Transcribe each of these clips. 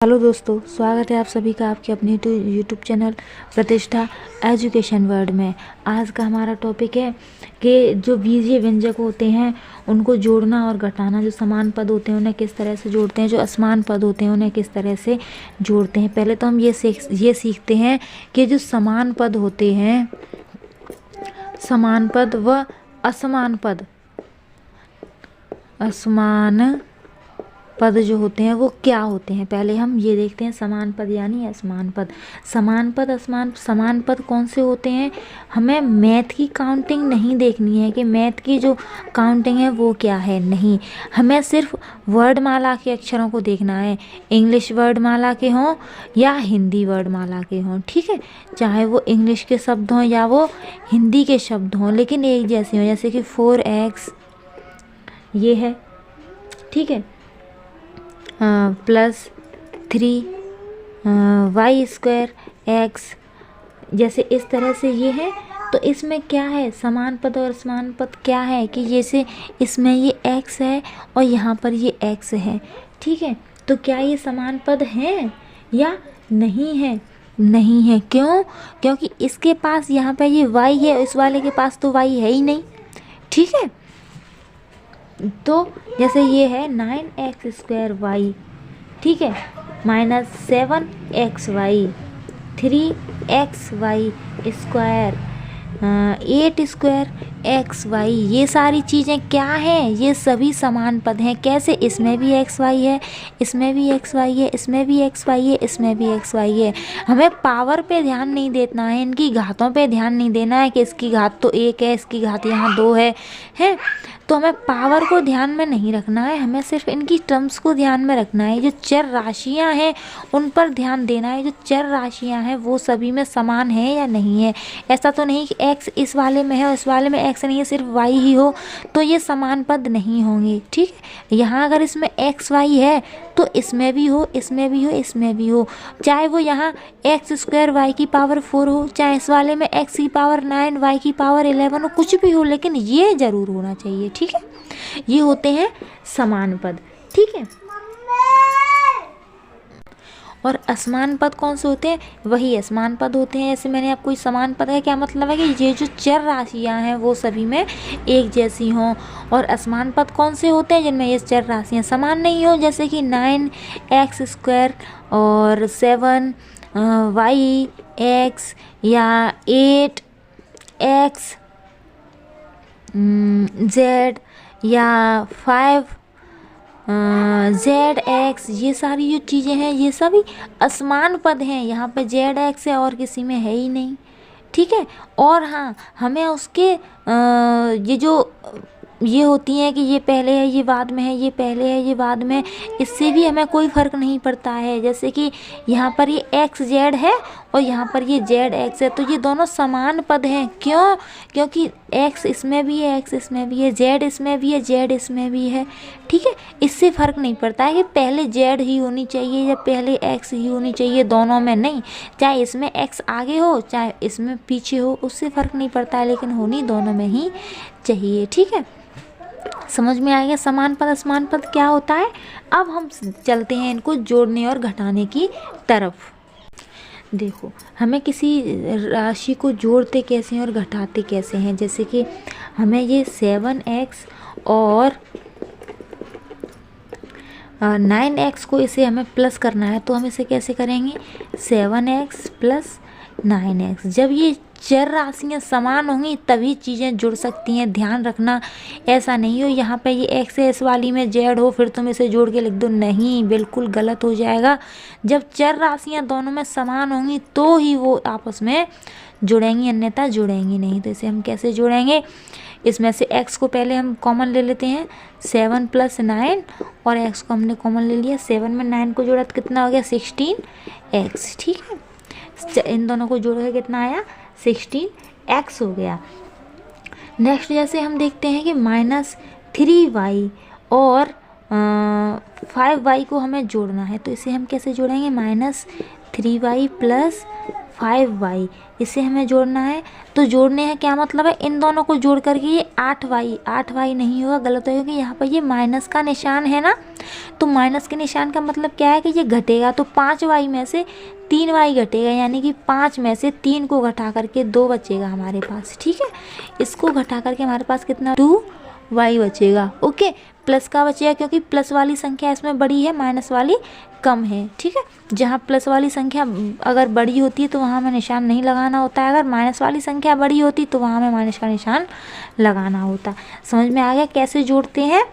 Hello दोस्तों, स्वागत है आप सभी का आपके अपने यूट्यूब चैनल प्रतिष्ठा एजुकेशन वर्ल्ड में। आज का हमारा टॉपिक है कि जो बीजीय व्यंजक होते हैं उनको जोड़ना और घटाना। जो समान पद होते हैं उन्हें किस तरह से जोड़ते हैं, जो असमान पद होते हैं उन्हें किस तरह से जोड़ते हैं। पहले तो हम ये सीखते हैं कि जो समान पद होते हैं, समान पद व असमान पद, असमान पद जो होते हैं वो क्या होते हैं। पहले हम ये देखते हैं समान पद यानी असमान पद। समान पद समान पद कौन से होते हैं। हमें मैथ की काउंटिंग नहीं देखनी है कि मैथ की जो काउंटिंग है वो क्या है, नहीं। हमें सिर्फ वर्णमाला के अक्षरों को देखना है, इंग्लिश वर्णमाला के हों या हिंदी वर्णमाला के हों, ठीक है। चाहे वो इंग्लिश के शब्द हों या वो हिंदी के शब्द हों, लेकिन एक जैसे हों। जैसे कि 4x ये है, ठीक है, +3 y² x, जैसे इस तरह से ये है। तो इसमें क्या है, समान पद और असमान पद क्या है कि जैसे इसमें ये x है और यहाँ पर ये x है, ठीक है। तो क्या ये समान पद हैं या नहीं है? नहीं है। क्यों? क्योंकि इसके पास यहाँ पर ये y है, इस वाले के पास तो y है ही नहीं, ठीक है। तो जैसे ये है 9x²y, ठीक है, -7xy, 3xy², 8²xy, ये सारी चीज़ें क्या हैं? ये सभी समान पद हैं। कैसे? इसमें भी xy है, इसमें भी xy है, इसमें भी xy है, इसमें भी xy है। हमें पावर पे ध्यान नहीं देना है, इनकी घातों पे ध्यान नहीं देना है कि इसकी घात तो 1 है, इसकी घात यहाँ 2 है। तो हमें पावर को ध्यान में नहीं रखना है, हमें सिर्फ इनकी टर्म्स को ध्यान में रखना है। जो चर राशियाँ हैं उन पर ध्यान देना है। जो चर राशियाँ हैं वो सभी में समान है या नहीं है। ऐसा तो नहीं कि x इस वाले में है और इस वाले में x नहीं है, सिर्फ y ही हो, तो ये समान पद नहीं होंगे, ठीक है। यहाँ अगर इसमें x y है तो इसमें भी हो, इसमें भी हो, इसमें भी हो। चाहे वो यहाँ x²y⁴ हो, चाहे इस वाले में x⁹9 y⁴11 हो, कुछ भी हो, लेकिन ये जरूर होना चाहिए, ठीक है। ये होते हैं समान पद, ठीक है। और असमान पद कौन से होते हैं? वही असमान पद होते हैं। ऐसे मैंने आपको समान पद का क्या मतलब है कि ये जो चर राशियां हैं वो सभी में एक जैसी हों। और असमान पद कौन से होते हैं? जिनमें ये चर राशियां समान नहीं हो, जैसे कि 9x² और 7y(x) या 8x z या 5zx, ये सारी जो चीज़ें हैं ये सभी असमान पद हैं। यहाँ पे zx है और किसी में है ही नहीं, ठीक है। और हाँ, हमें उसके ये जो ये होती हैं कि ये पहले है ये बाद में है, ये पहले है ये बाद में, इससे भी हमें कोई फ़र्क नहीं पड़ता है। जैसे कि यहाँ पर ये xz है और यहाँ पर ये zx है, तो ये दोनों समान पद हैं। क्यों? क्योंकि x इसमें भी है, x इसमें भी है, z इसमें भी है, z इसमें भी है, ठीक है। इससे फ़र्क नहीं पड़ता है कि पहले z ही होनी चाहिए या पहले x ही होनी चाहिए, दोनों में नहीं। चाहे इसमें x आगे हो चाहे इसमें पीछे हो, उससे फ़र्क नहीं पड़ता है, लेकिन होनी दोनों में ही चाहिए, ठीक है। समझ में आ गया समान पद असमान पद क्या होता है। अब हम चलते हैं इनको जोड़ने और घटाने की तरफ। देखो, हमें किसी राशि को जोड़ते कैसे हैं और घटाते कैसे हैं। जैसे कि हमें ये 7x और 9x को इसे हमें प्लस करना है, तो हम इसे कैसे करेंगे? 7x + 9x। जब ये चर राशियाँ समान होंगी तभी चीज़ें जुड़ सकती हैं, ध्यान रखना। ऐसा नहीं हो यहाँ पे ये x है, इस वाली में z हो, फिर तुम इसे जोड़ के लिख दो, नहीं, बिल्कुल गलत हो जाएगा। जब चर राशियाँ दोनों में समान होंगी तो ही वो आपस में जुड़ेंगी, अन्यथा जुड़ेंगी नहीं। तो इसे हम कैसे जोड़ेंगे? इसमें से x को पहले हम कॉमन ले लेते हैं, 7 + 9, और x को हमने कॉमन ले लिया। 7 में 9 को जोड़ा तो कितना हो गया? 16x, ठीक है। इन दोनों को जोड़ के कितना आया? 16x हो गया। नेक्स्ट जैसे हम देखते हैं कि -3y और 5y को हमें जोड़ना है, तो इसे हम कैसे जोड़ेंगे? -3y + 5y, इसे हमें जोड़ना है। तो जोड़ने हैं क्या मतलब है, इन दोनों को जोड़ करके ये 8y नहीं होगा, गलत होगा, यहाँ पर ये माइनस का निशान है ना, तो माइनस के निशान का मतलब क्या है कि ये घटेगा, तो 5y में से 3y घटेगा, यानी कि 5 में से 3 को घटा करके 2 बचेगा हमारे पास। ठीक है, इसको घटा करके हमारे पास कितना 2y बचेगा। ओके, प्लस का बचेगा क्योंकि प्लस वाली संख्या इसमें बड़ी है, माइनस वाली कम है। ठीक है, जहाँ प्लस वाली संख्या अगर बड़ी होती है तो वहाँ हमें निशान नहीं लगाना होता है, अगर माइनस वाली संख्या बड़ी होती तो वहाँ हमें माइनस का निशान लगाना होता। समझ में आ गया कैसे जोड़ते हैं?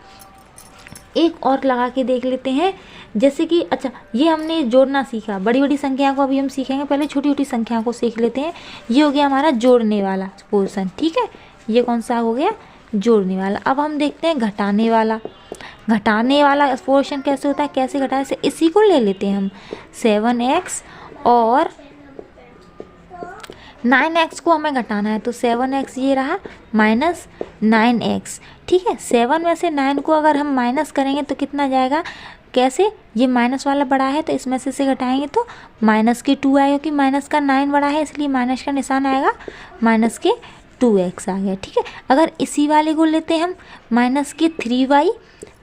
एक और लगा के देख लेते हैं, जैसे कि अच्छा ये हमने जोड़ना सीखा, बड़ी बड़ी संख्या को अभी हम सीखेंगे, पहले छोटी छोटी संख्या को सीख लेते हैं। ये हो गया हमारा जोड़ने वाला पोर्शन। ठीक है, ये कौन सा हो गया, जोड़ने वाला। अब हम देखते हैं घटाने वाला। घटाने वाला पोर्शन कैसे होता है, कैसे घटाए, से इसी को ले लेते हैं हम, 7x और 9x को हमें घटाना है, तो 7x ये रहा माइनस 9x। ठीक है, 7 में से 9 को अगर हम माइनस करेंगे तो कितना जाएगा, कैसे, ये माइनस वाला बड़ा है तो इसमें से घटाएंगे तो माइनस के 2 आएगा, क्योंकि माइनस का 9 बड़ा है इसलिए माइनस का निशान आएगा, माइनस के 2x आ गया। ठीक है, अगर इसी वाले को लेते हैं हम, माइनस के 3y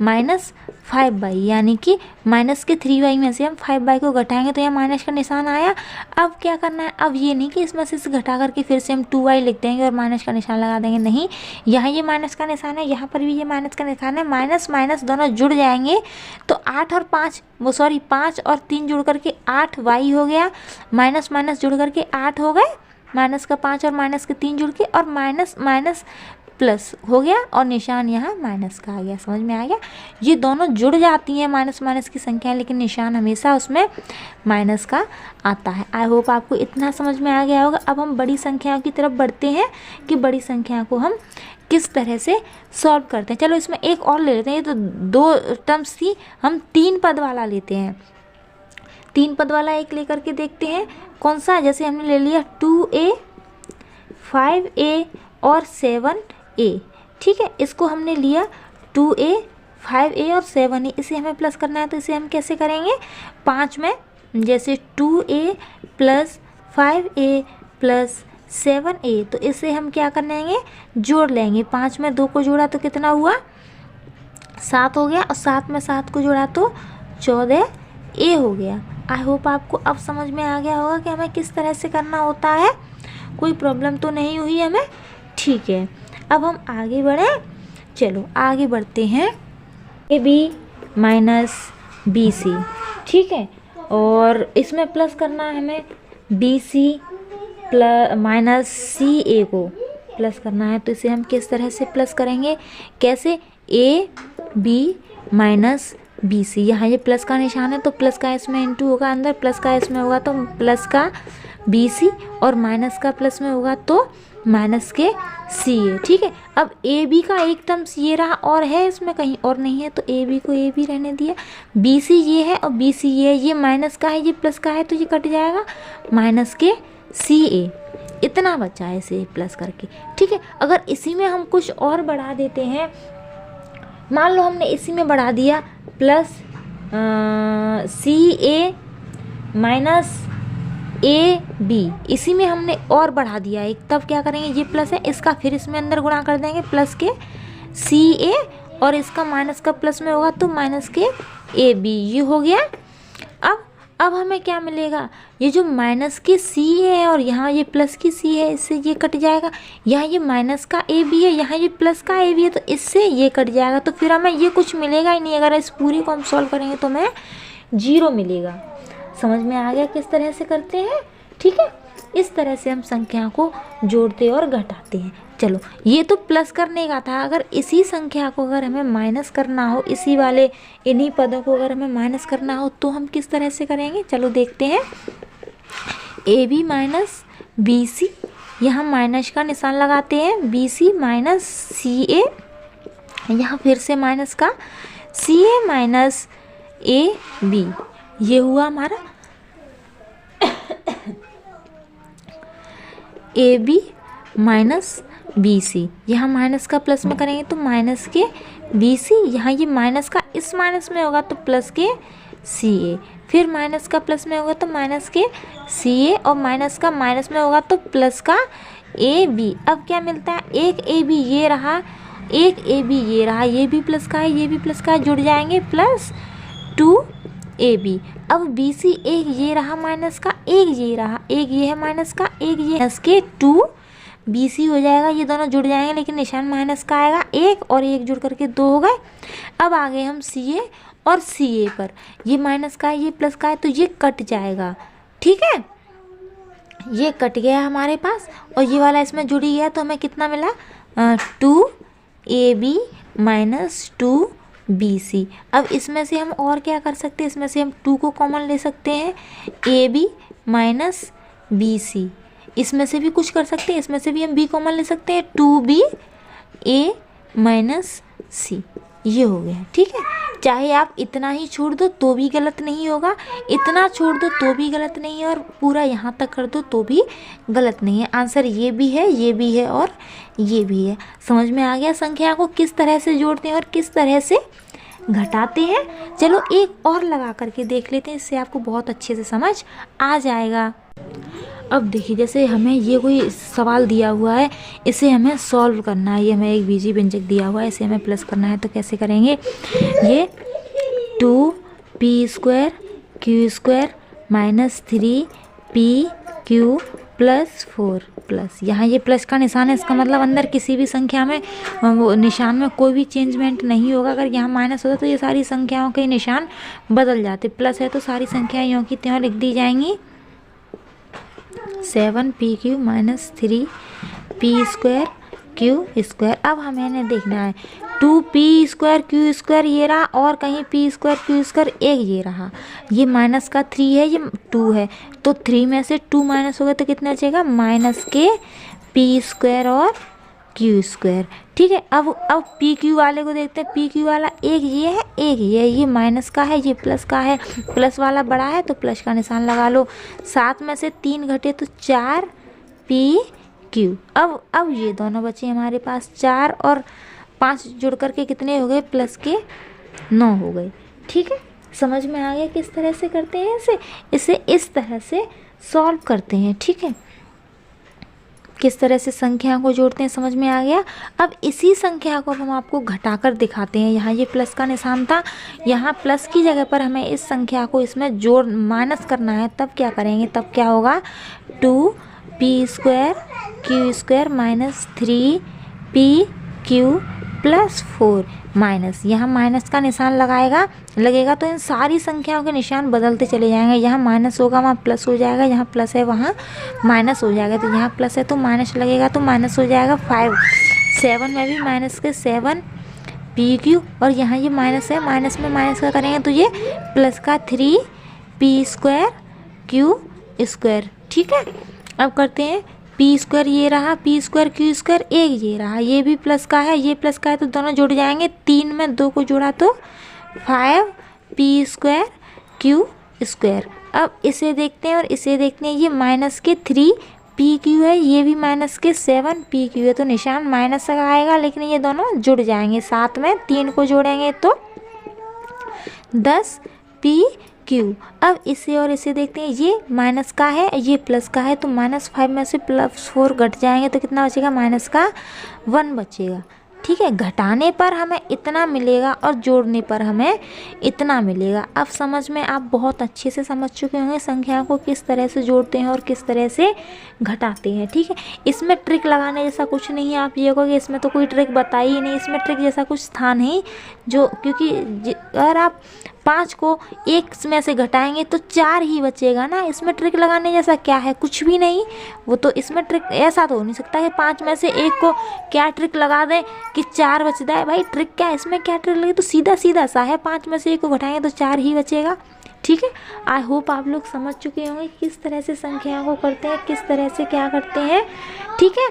माइनस 5y, यानी कि माइनस के 3y में से हम 5y को घटाएंगे तो यहाँ माइनस का निशान आया। अब क्या करना है, अब ये नहीं कि इसमें से घटा करके फिर से हम 2y लिख देंगे और माइनस का निशान लगा देंगे, नहीं, यहाँ ये माइनस का निशान है, यहाँ पर भी ये माइनस का निशान है, माइनस माइनस दोनों जुड़ जाएंगे तो 5 और 3 जुड़ करके 8y हो गया, माइनस माइनस जुड़ करके 8 हो गए, माइनस का 5 और माइनस के 3 जुड़ के, और माइनस माइनस प्लस हो गया और निशान यहाँ माइनस का आ गया। समझ में आ गया, ये दोनों जुड़ जाती हैं माइनस माइनस की संख्या, लेकिन निशान हमेशा उसमें माइनस का आता है। आई होप आपको इतना समझ में आ गया होगा। अब हम बड़ी संख्याओं की तरफ बढ़ते हैं कि बड़ी संख्या को हम किस तरह से सॉल्व करते हैं। चलो इसमें एक और ले लेते हैं, ये तो 2 टर्म्स थी, हम 3 पद वाला लेते हैं। 3 पद वाला एक लेकर के देखते हैं कौन सा, जैसे हमने ले लिया 2a 5a और 7a। ठीक है, इसको हमने लिया 2a 5a और 7a, इसे हमें प्लस करना है, तो इसे हम कैसे करेंगे, 5 में जैसे 2a plus 5a plus 7a, तो इसे हम क्या करेंगे, जोड़ लेंगे। 5 में 2 को जोड़ा तो कितना हुआ, 7 हो गया, और 7 में 7 को जोड़ा तो 14a हो गया। आई होप आपको अब समझ में आ गया होगा कि हमें किस तरह से करना होता है, कोई प्रॉब्लम तो नहीं हुई हमें। ठीक है, अब हम आगे बढ़ें, चलो आगे बढ़ते हैं। AB माइनस BC, ठीक है, और इसमें प्लस करना है हमें BC प्लस माइनस CA को प्लस करना है, तो इसे हम किस तरह से प्लस करेंगे, कैसे, AB माइनस BC, यहाँ ये प्लस का निशान है तो प्लस का इसमें इंटू होगा, अंदर प्लस का इसमें होगा तो प्लस का BC, और माइनस का प्लस में होगा तो माइनस के CA। ठीक है, अब AB का एक टर्म ये रहा और है इसमें कहीं और नहीं है, तो AB को AB रहने दिया, BC ये है और BC ये है, ये माइनस का है ये प्लस का है तो ये कट जाएगा, माइनस के CA, इतना बचा है इसे प्लस करके। ठीक है, अगर इसी में हम कुछ और बढ़ा देते हैं, मान लो हमने इसी में बढ़ा दिया प्लस CA माइनस AB, इसी में हमने और बढ़ा दिया एक, तब क्या करेंगे, ये प्लस है इसका फिर इसमें अंदर गुणा कर देंगे प्लस के CA, और इसका माइनस का प्लस में होगा तो माइनस के AB, ये हो गया। अब हमें क्या मिलेगा, ये जो माइनस की CA है और यहाँ ये प्लस की C है, इससे ये कट जाएगा, यहाँ ये माइनस का AB है, यहाँ ये प्लस का AB है, तो इससे ये कट जाएगा, तो फिर हमें ये कुछ मिलेगा ही नहीं। अगर इस पूरी को हम सॉल्व करेंगे तो हमें 0 मिलेगा। समझ में आ गया किस तरह से करते हैं। ठीक है, इस तरह से हम संख्या को जोड़ते और घटाते हैं। चलो ये तो प्लस करने का था, अगर इसी संख्या को अगर हमें माइनस करना हो, इसी वाले इन्हीं पदों को अगर हमें माइनस करना हो तो हम किस तरह से करेंगे, चलो देखते हैं। AB माइनस BC, यहाँ माइनस का निशान लगाते हैं, BC माइनस CA, यहाँ फिर से माइनस का CA माइनस AB, ये हुआ हमारा AB माइनस BC, यहाँ माइनस का प्लस में करेंगे तो माइनस के BC, यहाँ ये माइनस का इस माइनस में होगा तो प्लस के CA, फिर माइनस का प्लस में होगा तो माइनस के CA, और माइनस का माइनस में होगा तो प्लस का AB। अब क्या मिलता है, एक AB ये रहा, एक AB ये रहा, ये भी प्लस का है, ये भी प्लस का है, जुड़ जाएंगे प्लस 2AB। अब BC एक ये रहा माइनस का, एक ये रहा, एक ये है माइनस का, एक ये माइनस के 2BC हो जाएगा, ये दोनों जुड़ जाएंगे लेकिन निशान माइनस का आएगा, एक और एक जुड़ करके 2 हो गए। अब आ गए हम CA और CA पर, ये माइनस का है, ये प्लस का है, तो ये कट जाएगा, ठीक है, ये कट गया हमारे पास, और ये वाला इसमें जुड़ गया, तो हमें कितना मिला 2AB माइनस 2BC। अब इसमें से हम और क्या कर सकते हैं, इसमें से हम 2 को कॉमन ले सकते हैं, AB माइनस BC। इसमें से भी कुछ कर सकते हैं, इसमें से भी हम B कॉमन ले सकते हैं, 2BA माइनस C, ये हो गया, ठीक है। चाहे आप इतना ही छोड़ दो तो भी गलत नहीं होगा, इतना छोड़ दो तो भी गलत नहीं है, और पूरा यहाँ तक कर दो तो भी गलत नहीं है। आंसर ये भी है, ये भी है और ये भी है। समझ में आ गया संख्या को किस तरह से जोड़ते हैं और किस तरह से घटाते हैं। चलो एक और लगा करके देख लेते हैं, इससे आपको बहुत अच्छे से समझ आ जाएगा। अब देखिए, जैसे हमें ये कोई सवाल दिया हुआ है, इसे हमें सॉल्व करना है, ये हमें एक बीजी व्यंजक दिया हुआ है, इसे हमें प्लस करना है, तो कैसे करेंगे, ये 2p² q² minus 3pq plus 4 plus, यहाँ ये प्लस का निशान है, इसका मतलब अंदर किसी भी संख्या में वो निशान में कोई भी चेंजमेंट नहीं होगा। अगर यहाँ माइनस होता तो ये सारी संख्याओं के निशान बदल जाते, प्लस है तो सारी संख्याएं यों की त्यों लिख दी जाएंगी। 7pq minus 3p² q²। अब हमें देखना है 2p² q² ये रहा, और कहीं p² q² एक ये रहा, ये माइनस का 3 है, ये 2 है, तो 3 में से 2 माइनस हो गए तो कितना बचेगा, माइनस के p² और q², ठीक है। अब pq वाले को देखते हैं, pq वाला एक ये है, एक ये माइनस का है, ये प्लस का है, प्लस वाला बड़ा है तो प्लस का निशान लगा लो। 7 में से 3 घटे तो 4pq। अब ये दोनों बचे हमारे पास, 4 और 5 जुड़ करके कितने हो गए, प्लस के 9 हो गए, ठीक है। समझ में आ गया किस तरह से करते हैं, इसे इस तरह से सॉल्व करते हैं, ठीक है। किस तरह से संख्या को जोड़ते हैं समझ में आ गया। अब इसी संख्या को हम आपको घटाकर दिखाते हैं। यहाँ ये प्लस का निशान था, यहाँ प्लस की जगह पर हमें इस संख्या को इसमें जोड़ माइनस करना है, तब क्या करेंगे, तब क्या होगा, 2p² q² minus 3pq plus 4 minus, यहाँ माइनस का निशान लगेगा तो इन सारी संख्याओं के निशान बदलते चले जाएंगे। यहाँ माइनस होगा वहाँ प्लस हो जाएगा, यहाँ प्लस है वहाँ माइनस हो जाएगा, तो यहाँ प्लस है तो माइनस लगेगा तो माइनस हो जाएगा 5। 7 में भी माइनस के 7pq, और यहाँ ये माइनस है, माइनस में माइनस का करेंगे तो ये प्लस का 3p² q², ठीक है। अब करते हैं p² ये रहा, p² q² एक ये रहा, ये भी प्लस का है, ये प्लस का है, तो दोनों जुड़ जाएंगे। 3 में 2 को जोड़ा तो 5p² q²। अब इसे देखते हैं और इसे देखते हैं, ये माइनस के 3pq है, ये भी माइनस के 7pq है, तो निशान माइनस का आएगा, लेकिन ये दोनों जुड़ जाएंगे। 7 में 3 को जोड़ेंगे तो 10pq। अब इसे और इसे देखते हैं, ये माइनस का है, ये प्लस का है, तो माइनस 5 में से प्लस 4 घट जाएंगे तो कितना बचेगा, माइनस का 1 बचेगा, ठीक है। घटाने पर हमें इतना मिलेगा और जोड़ने पर हमें इतना मिलेगा। अब समझ में आप बहुत अच्छे से समझ चुके होंगे संख्या को किस तरह से जोड़ते हैं और किस तरह से घटाते हैं, ठीक है। इसमें ट्रिक लगाने जैसा कुछ नहीं है, आप ये कहोगे इसमें तो कोई ट्रिक बताई ही नहीं, इसमें ट्रिक जैसा कुछ था नहीं, जो क्योंकि अगर आप 5 को 1 में से घटाएंगे तो 4 ही बचेगा ना। इसमें ट्रिक लगाने जैसा क्या है, कुछ भी नहीं। वो तो इसमें ट्रिक ऐसा तो हो नहीं सकता कि 5 में से 1 को क्या ट्रिक लगा दें कि 4 बचता है। भाई ट्रिक क्या है, इसमें क्या ट्रिक लगी, तो सीधा सीधा सा है, 5 में से 1 को घटाएंगे तो 4 ही बचेगा, ठीक है। आई होप आप लोग समझ चुके होंगे किस तरह से संख्या को करते हैं, किस तरह से क्या करते हैं, ठीक है।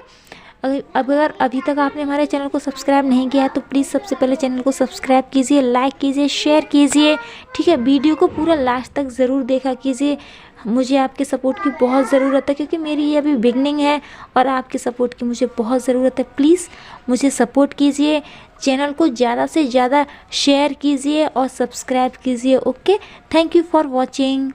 अगर अभी तक आपने हमारे चैनल को सब्सक्राइब नहीं किया है तो प्लीज़ सबसे पहले चैनल को सब्सक्राइब कीजिए, लाइक कीजिए, शेयर कीजिए, ठीक है। वीडियो को पूरा लास्ट तक ज़रूर देखा कीजिए। मुझे आपके सपोर्ट की बहुत ज़रूरत है क्योंकि मेरी ये अभी बिगनिंग है और आपके सपोर्ट की मुझे बहुत ज़रूरत है। प्लीज़ मुझे सपोर्ट कीजिए, चैनल को ज़्यादा से ज़्यादा शेयर कीजिए और सब्सक्राइब कीजिए। Okay, thank you for watching.